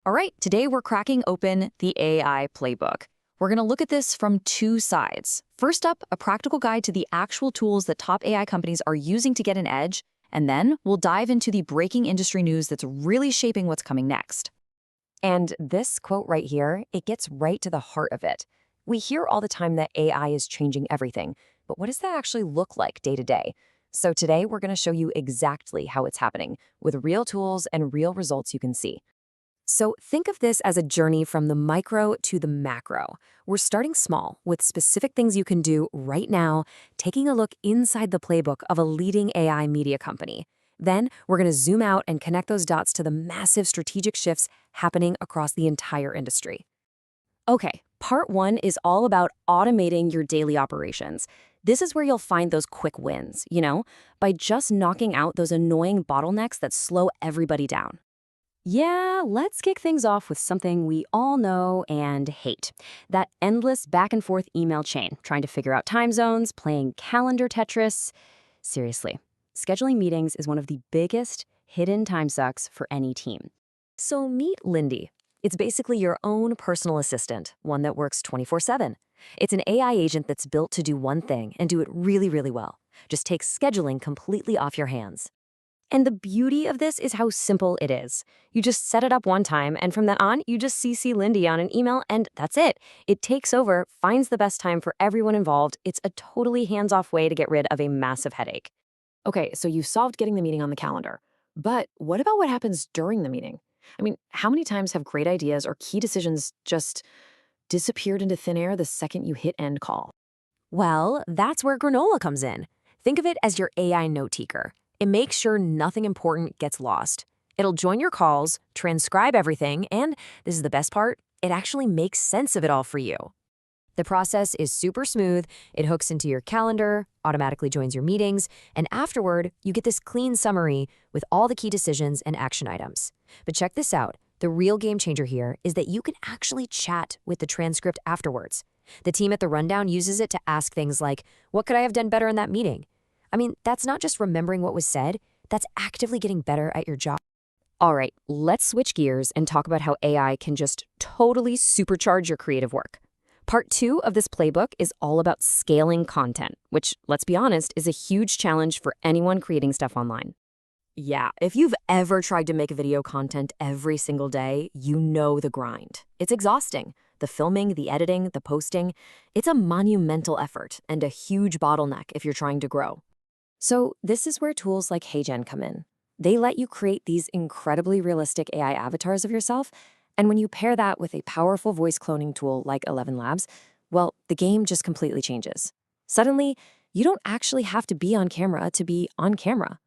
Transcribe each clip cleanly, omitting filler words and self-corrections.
All right, today we're cracking open the AI playbook. We're going to look at this from two sides. First up, a practical guide to the actual tools that top AI companies are using to get an edge, and then we'll dive into the breaking industry news that's really shaping what's coming next. And this quote right here, it gets right to the heart of it. We hear all the time that AI is changing everything, but what does that actually look like day to day? So today we're going to show you exactly how it's happening with real tools and real results you can see. So think of this as a journey from the micro to the macro. We're starting small with specific things you can do right now, taking a look inside the playbook of a leading AI media company. Then we're going to zoom out and connect those dots to the massive strategic shifts happening across the entire industry. Okay, part one is all about automating your daily operations. This is where you'll find those quick wins, by just knocking out those annoying bottlenecks that slow everybody down. Yeah, let's kick things off with something we all know and hate. That endless back and forth email chain, trying to figure out time zones, playing calendar Tetris. Seriously, scheduling meetings is one of the biggest hidden time sucks for any team. So meet Lindy. It's basically your own personal assistant, one that works 24/7. It's an AI agent that's built to do one thing and do it really, really well. Just take scheduling completely off your hands. And the beauty of this is how simple it is. You just set it up one time, and from then on, you just CC Lindy on an email, and that's it. It takes over, finds the best time for everyone involved. It's a totally hands-off way to get rid of a massive headache. Okay, so you solved getting the meeting on the calendar. But what about what happens during the meeting? I mean, how many times have great ideas or key decisions just disappeared into thin air the second you hit end call? Well, that's where Granola comes in. Think of it as your AI note-taker. It makes sure nothing important gets lost. It'll join your calls, transcribe everything, and this is the best part, it actually makes sense of it all for you. The process is super smooth. It hooks into your calendar, automatically joins your meetings, and afterward, you get this clean summary with all the key decisions and action items. But check this out. The real game changer here is that you can actually chat with the transcript afterwards. The team at the Rundown uses it to ask things like, what could I have done better in that meeting? I mean, that's not just remembering what was said, that's actively getting better at your job. All right, let's switch gears and talk about how AI can just totally supercharge your creative work. Part two of this playbook is all about scaling content, which, let's be honest, is a huge challenge for anyone creating stuff online. Yeah, if you've ever tried to make video content every single day, you know the grind. It's exhausting. The filming, the editing, the posting, it's a monumental effort and a huge bottleneck if you're trying to grow. So this is where tools like HeyGen come in. They let you create these incredibly realistic AI avatars of yourself, and when you pair that with a powerful voice cloning tool like ElevenLabs, well, the game just completely changes. Suddenly, you don't actually have to be on camera to be on camera.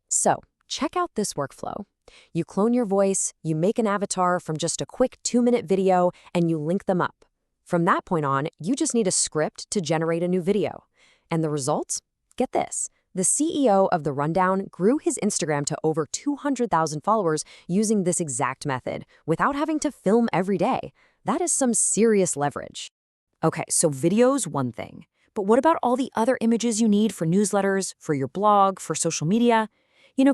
So, check out this workflow. You clone your voice, you make an avatar from just a quick 2-minute video, and you link them up. From that point on, you just need a script to generate a new video. And the results? Get this. The CEO of The Rundown grew his Instagram to over 200,000 followers using this exact method without having to film every day. That is some serious leverage. Okay, so video's one thing. But what about all the other images you need for newsletters, for your blog, for social media?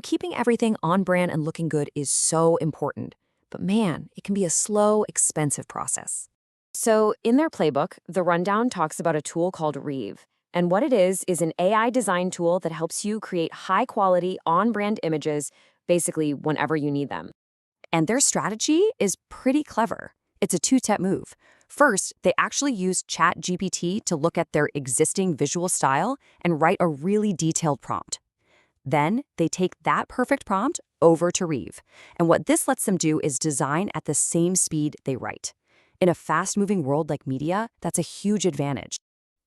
Keeping everything on brand and looking good is so important. But man, it can be a slow, expensive process. So in their playbook, The Rundown talks about a tool called Reeve. And what it is an AI design tool that helps you create high-quality, on-brand images basically whenever you need them. And their strategy is pretty clever. It's a two-step move. First, they actually use Chat GPT to look at their existing visual style and write a really detailed prompt. Then they take that perfect prompt over to Reeve. And what this lets them do is design at the same speed they write. In a fast-moving world like media, that's a huge advantage.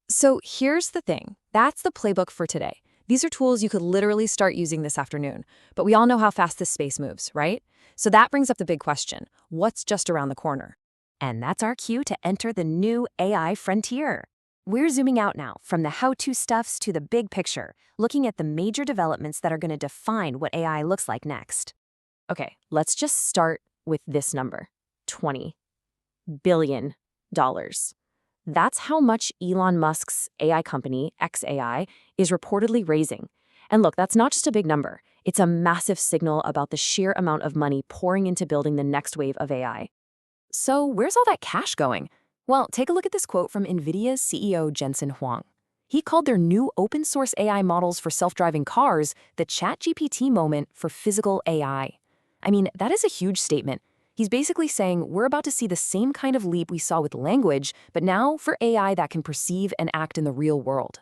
So here's the thing. That's the playbook for today. These are tools you could literally start using this afternoon. But we all know how fast this space moves, right? So that brings up the big question. What's just around the corner? And that's our cue to enter the new AI frontier. We're zooming out now from the how-to stuffs to the big picture, looking at the major developments that are going to define what AI looks like next. Okay, let's just start with this number, $20 billion. That's how much Elon Musk's AI company, xAI, is reportedly raising. And look, that's not just a big number. It's a massive signal about the sheer amount of money pouring into building the next wave of AI. So where's all that cash going? Well, take a look at this quote from Nvidia's CEO Jensen Huang. He called their new open-source AI models for self-driving cars the ChatGPT moment for physical AI. I mean, that is a huge statement. He's basically saying we're about to see the same kind of leap we saw with language, but now for AI that can perceive and act in the real world.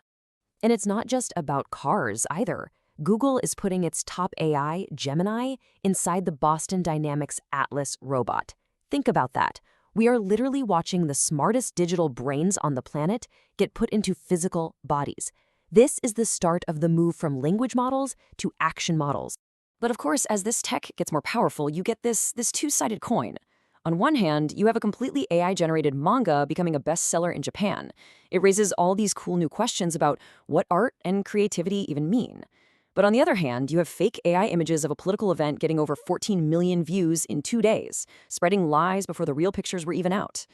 And it's not just about cars either. Google is putting its top AI, Gemini, inside the Boston Dynamics Atlas robot. Think about that. We are literally watching the smartest digital brains on the planet get put into physical bodies. This is the start of the move from language models to action models. But of course, as this tech gets more powerful, you get this two-sided coin. On one hand, you have a completely AI-generated manga becoming a bestseller in Japan. It raises all these cool new questions about what art and creativity even mean. But on the other hand, you have fake AI images of a political event getting over 14 million views in 2 days, spreading lies before the real pictures were even out.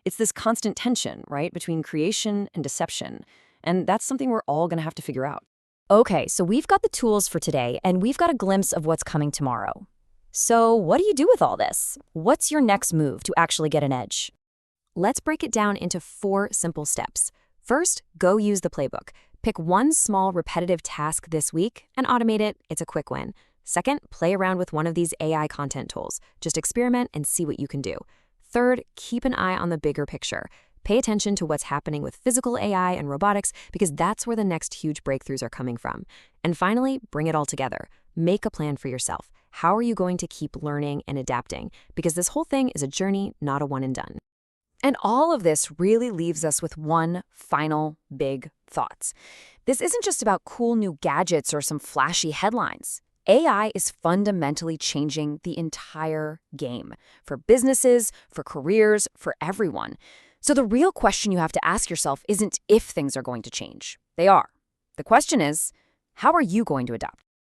It's this constant tension, right, between creation and deception. And that's something we're all going to have to figure out. Okay, so we've got the tools for today, and we've got a glimpse of what's coming tomorrow. So what do you do with all this? What's your next move to actually get an edge? Let's break it down into 4 simple steps. First, go use the playbook. Pick one small repetitive task this week and automate it. It's a quick win. Second, play around with one of these AI content tools. Just experiment and see what you can do. Third, keep an eye on the bigger picture. Pay attention to what's happening with physical AI and robotics because that's where the next huge breakthroughs are coming from. And finally, bring it all together. Make a plan for yourself. How are you going to keep learning and adapting? Because this whole thing is a journey, not a one and done. And all of this really leaves us with one final big thought. This isn't just about cool new gadgets or some flashy headlines. AI is fundamentally changing the entire game for businesses, for careers, for everyone. So the real question you have to ask yourself isn't if things are going to change. They are. The question is, how are you going to adapt?